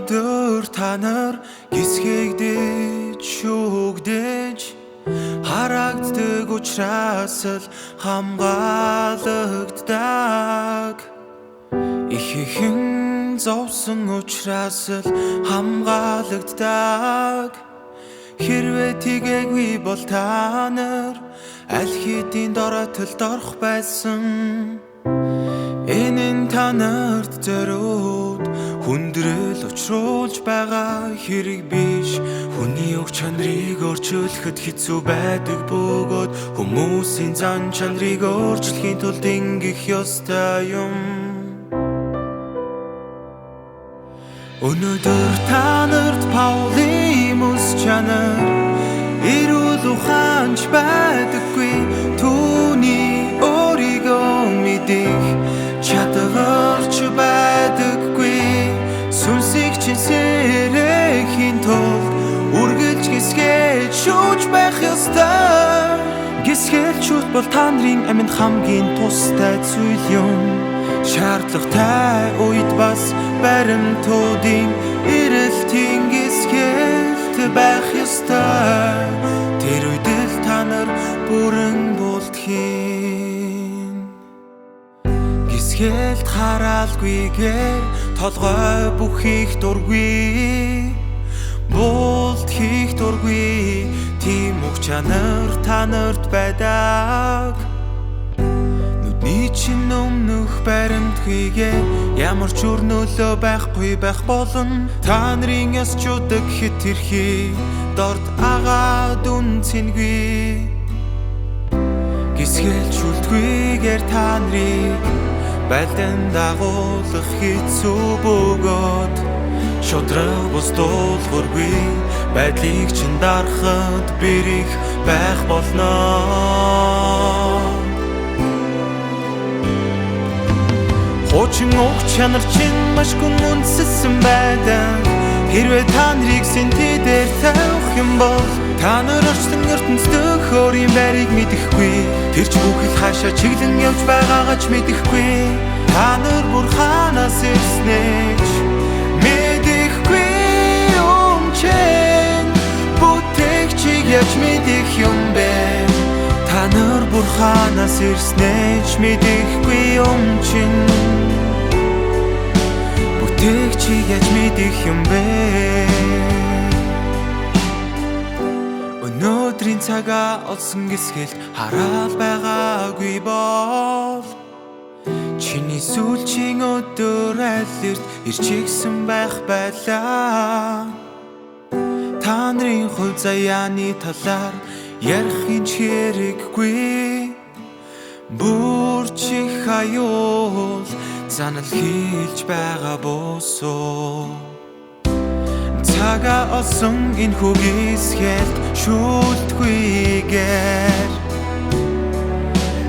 Өнөөдөр та нар гисгэгдэж шүүгдэж харагддаг учраас л хамгаалагддаг. Ихэхэн зовсон учраас л хамгаалагддаг. Хэрвээ тэгээгүй бол та нар аль хэдийн дороотолд орох байсан. Энэ нь та нарт зориуд хүндрэл учруулж байгаа хэрэг биш. Хүний өг чанарыг өөрчилөхөд хэцүү байдаг бөгөөд хүмүүсийн зан чанарыг өөрчлөхийн тулд ингэх ёстой юм. Өнөөдөр та нарт Паулийн мэс чанар эрүүл ухаанч байдаггүй. Түүний өөрийгөө мэдэх чадварч байдаггүй. Сүнсийг чинсэрэхийн тулд үргэлж гисгэж шүүж байх ёстой. Гисгэлчүүд бол та нарын амьд хамгийн тустай зүйл юм. Шаардлагатай үед бас баримтуудын эрэлтийн гисгэлт байх ёстой. Тэр үед л та нар бүрэн болдгийн. Гисгэлт хараалгүйгээр толгой бүх хийх дургүй. Болд хийх дургүй. Тийм уг чанар та нарт байдаг. Нүдний чинь өмнөх баримтгүйгээ ямар ч өрнөлөө байхгүй байх болно. Та нарын ясчуудаг хэтэрхий дорд агаад үнцэнгүй. Гисгэлжүүлдгүйгээр та нарыг байлдан дагуулах хэцүү бөгөөд шудраг бус дуулуургүй байдлыг чинь дарахад бэрх байх болно. Хуучин уг чанар чинь маш гүн үндэслэн байдаг. Хэрвээ та нарыг сэнтидээр тавих юм бол та нар орчлон ертөнцийн өөрийн байрыг мэдэхгүй. Тэр ч бүхэл хаашаа чиглэн явж байгаагаа ч мэдэхгүй. Та нар бурханаас ирснэж мэдэхгүй юм чинь. Бүтээгчийг яаж мэдэх юм бэ? Та нар бурханаас ирснэж мэдэхгүй юм чинь. Бүтээгчийг яаж мэдэх юм бэ? Өнөөдрийн цагаа олсон гисгэлт хараал байгаагүй бол чиний сүүлчийн өдөр аль эрт ирчихсэн байх байлаа. Та нарын хувь заяаны талаар ярихын ч хэрэггүй. Бүр чих аюул занал хийлж байгаа босоо. Цагаа олсон энэ гисгэлт шүүлтгүйгээр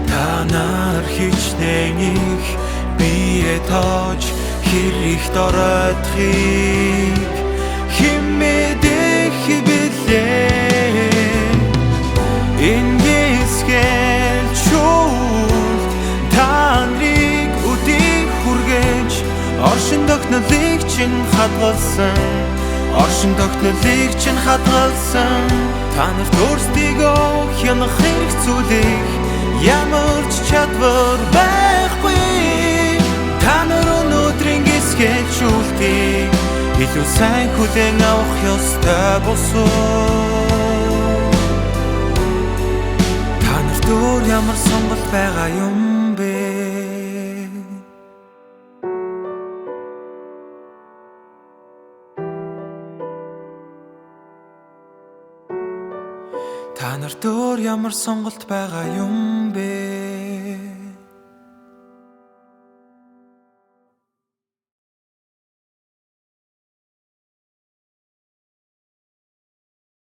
та нар хичнээн их бие тоож хэрэг дороотхийг хэн мэдэх билээ. Энэ гисгэлт шүүлт та нарыг өдийг хүргэж оршин тогтнолыг чинь хадгалсан. Оршин тогтнолыг чинь хадгалсан. Та нарт өөрсдийгөө хянах хэрэгцүүлэх ямар ч чадвар байхгүй. Та нар өнөөдрийн гисгэлжүүлтийг илүү сайн хүлээн авах ёстой босоо. Та нарт өөр ямар сонголт байгаа юм бэ? Та нарт өөр ямар сонголт байгаа юм бэ?